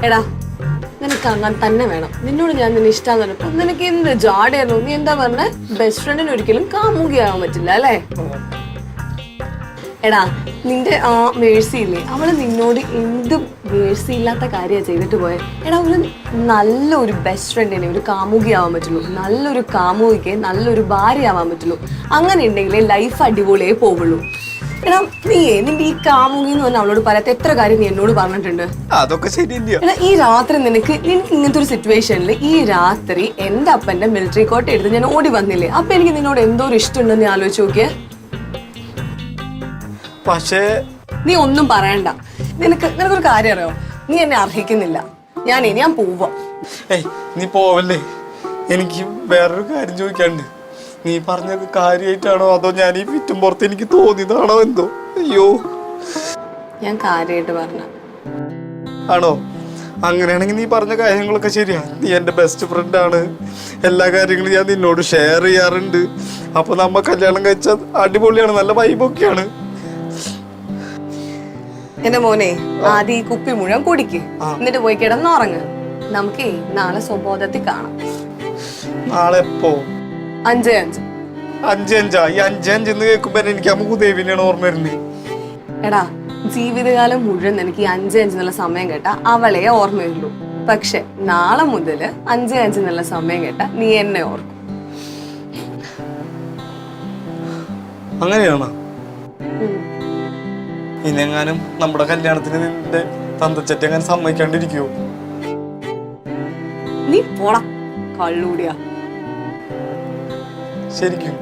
എടാ നിനക്ക് അങ്ങനെ തന്നെ വേണം. നിന്നോട് ഞാൻ നിന്നെ ഇഷ്ടമാന്ന് പറഞ്ഞപ്പോ നിനക്ക് എന്ത് ജാടയായിരുന്നു. നീ എന്താ പറഞ്ഞ ബെസ്റ്റ് ഫ്രണ്ടിന് ഒരിക്കലും കാമുകിയാവാൻ പറ്റില്ല അല്ലേ? എടാ നിന്റെ ആ മേഴ്സി ഇല്ലേ, അവള് നിന്നോട് എന്ത് മേഴ്സി ഇല്ലാത്ത കാര്യമാണ് ചെയ്തിട്ട് പോയത്. എടാ ഒരു നല്ലൊരു ബെസ്റ്റ് ഫ്രണ്ടിനെ ഒരു കാമുകിയാവാൻ പറ്റുള്ളൂ. നല്ലൊരു കാമുകിക്ക് നല്ലൊരു ഭാര്യ ആവാൻ പറ്റുള്ളൂ. അങ്ങനെ ഉണ്ടെങ്കിലേ ലൈഫ് അടിപൊളിയേ പോവുള്ളൂ. എടാ നീയേ നിന്റെ ഈ കാമുകി എന്ന് പറഞ്ഞാൽ അവളോട് പറയാത്ത എത്ര കാര്യം നീ എന്നോട് പറഞ്ഞിട്ടുണ്ട്. അതൊക്കെ ശരിയല്ല. എടാ ഈ രാത്രി നിനക്ക് ഇങ്ങനത്തെ ഒരു സിറ്റുവേഷനിൽ ഈ രാത്രി എന്റെ അപ്പന്റെ മിലിറ്ററി കോട്ട് എടുത്ത് ഞാൻ ഓടി വന്നില്ലേ, അപ്പൊ എനിക്ക് നിന്നോട് എന്തോ ഒരു ഇഷ്ടമുണ്ടെന്ന് നീ ആലോചിച്ച് നോക്കിയേ. പക്ഷേ നീ ഒന്നും പറയണ്ട. നിനക്കൊരു കാര്യം അറിയോ, നീ എന്നെ അർഹിക്കുന്നില്ല. ഞാൻ പോവാ. നീ പോവല്ലേ, എനിക്ക് വേറൊരു കാര്യം ചോദിക്കാണ്ട്. നീ പറഞ്ഞത് കാര്യമായിട്ടാണോ അതോ ഞാൻ ഈ വിറ്റും പുറത്ത് എനിക്ക് തോന്നിയതാണോ എന്തോ? അയ്യോ ഞാൻ കാര്യമായിട്ട് പറഞ്ഞ ആണോ? അങ്ങനെയാണെങ്കിൽ നീ പറഞ്ഞ കാര്യങ്ങളൊക്കെ ശരിയാ. നീ എൻ്റെ ബെസ്റ്റ് ഫ്രണ്ടാണ്, എല്ലാ കാര്യങ്ങളും ഞാൻ നിന്നോട് ഷെയർ ചെയ്യാറുണ്ട്. അപ്പൊ നമ്മ കല്യാണം കഴിച്ചാൽ അടിപൊളിയാണ്, നല്ല വൈബൊക്കെയാണ്. എന്റെ മോനെ ആദ്യം ഈ കുപ്പി മുഴുവൻ കുടിക്ക്, എന്നിട്ട് പോയി കിടന്നുറങ്ങ്. നമുക്കേ നാളെ സ്വബോധത്തിൽ കാണാം. നാളെ എപ്പോ? 5:05. 5:05? ഈ 5:05 എന്ന് കേൾക്കുമ്പോ എനിക്ക് അമ്മ ഉദയവിനെയാണ് ഓർമ്മ വരുന്നത്. എടാ ജീവിതകാലം മുഴുവൻ എനിക്ക് ഈ 5:05 എന്നുള്ള സമയം കേട്ടാ അവളെ ഓർമ്മയുള്ളൂ. പക്ഷെ നാളെ മുതൽ 5:05 എന്നുള്ള സമയം കേട്ടാ നീ എന്നെ ഓർക്കും. അങ്ങനെയാണോ? ഇനിയെങ്ങാനും നമ്മുടെ കല്യാണത്തിന് നിന്റെ തന്തച്ചട്ടി അങ്ങനെ സമ്മതിക്കാണ്ടിരിക്കുവോ? നീ പോടാ കള്ളൂടിയാ. ശരിക്കും